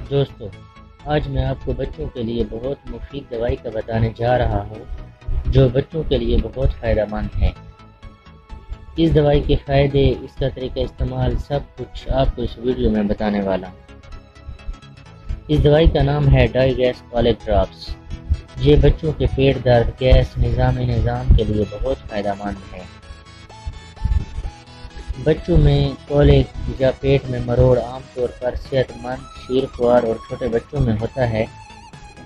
دوستو، آج میں آپ کو بچوں کے لیے بہت مفید دوائی کا بتانے جا رہا ہوں جو بچوں کے لیے بہت فائدہ مند ہے۔ اس دوائی کے فائدے، اس کا طریقہ استعمال، سب کچھ آپ کو اس ویڈیو میں بتانے والا ہوں۔ اس دوائی کا نام ہے ڈائی گیس کولک ڈراپس۔ یہ بچوں کے پیٹ درد، گیس، نظام کے لیے بہت فائدہ مند ہے۔ بچوں میں کولک یا پیٹ میں مروڑ عام طور پر صحت مند شیرخوار اور چھوٹے بچوں میں ہوتا ہے،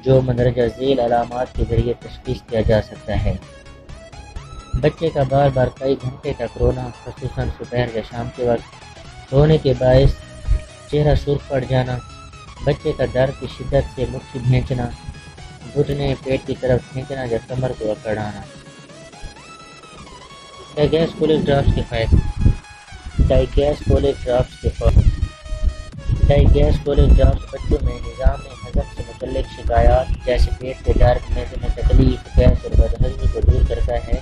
جو مندرجہ ذیل علامات کے ذریعے تشخیص کیا جا سکتا ہے۔ بچے کا بار بار کئی گھنٹے تک رونا، خصوصاً دوپہر یا شام کے وقت، رونے کے باعث چہرہ سرخ پڑ جانا، بچے کا درد کی شدت سے مٹھی بھینچنا، گھٹنے پیٹ کی طرف کھینچنا یا کمر کو اکڑانا۔ ڈائی گیس کولک ڈراپس کے فائدے۔ ڈائی گیس کولک ڈراپس کے فوائد۔ ڈائی گیس کولک ڈراپس بچوں میں نظام ہضم سے متعلق شکایات جیسے پیٹ کے درد، معدے میں تکلیف، گیس اور بدہضمی کو دور کرتا ہے،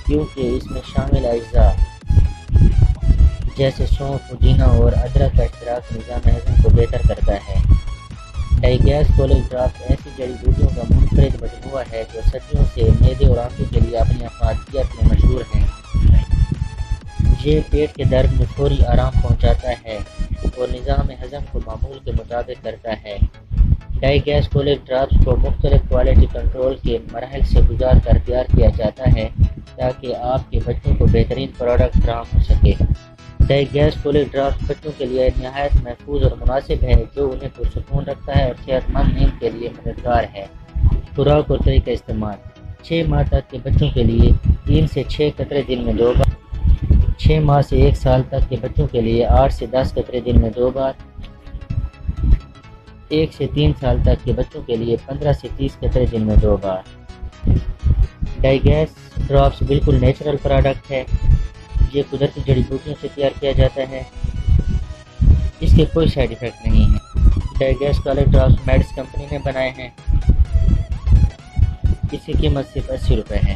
کیونکہ اس میں شامل اجزاء جیسے سونف، پودینہ اور ادرک کا اشتراک نظام ہضم کو بہتر کرتا ہے۔ ڈائی گیس کولک ڈراپس ایسی جڑی بوٹیوں کا منفرد مجموعہ ہے جو صدیوں سے معدے اور آنتوں کے لیے اپنی افادیت میں مشہور ہیں۔ یہ پیٹ کے درد میں فوری آرام پہنچاتا ہے اور نظام ہضم کو معمول کے مطابق کرتا ہے۔ ڈائی گیس کولک ڈراپس کو مختلف کوالٹی کنٹرول کے مراحل سے گزار کر تیار کیا جاتا ہے تاکہ آپ کے بچوں کو بہترین پروڈکٹ فراہم ہو سکے۔ ڈائی گیس کولک ڈراپس بچوں کے لیے نہایت محفوظ اور مناسب ہے، جو انہیں پرسکون رکھتا ہے اور صحت مند نیند کے لیے مددگار ہے۔ خوراک اور طریقہ استعمال۔ 6 ماہ تک کے بچوں کے لیے 3 سے 6 قطرے دن میں 2 بار، 6 ماہ سے 1 سال تک کے بچوں کے لیے 8 سے 10 قطرے دن میں 2 بار، 1 سے 3 سال تک کے بچوں کے لیے 15 سے 30 قطرے دن میں 2 بار۔ ڈائی گیس ڈراپس بالکل نیچرل پروڈکٹ ہے۔ یہ قدرتی جڑی بوٹیوں سے تیار کیا جاتا ہے۔ اس کے کوئی سائیڈ ایفیکٹ نہیں ہیں۔ ڈائی گیس کولک ڈراپس میڈس کمپنی نے بنائے ہیں۔ اس کی قیمت صرف 80 روپے ہے۔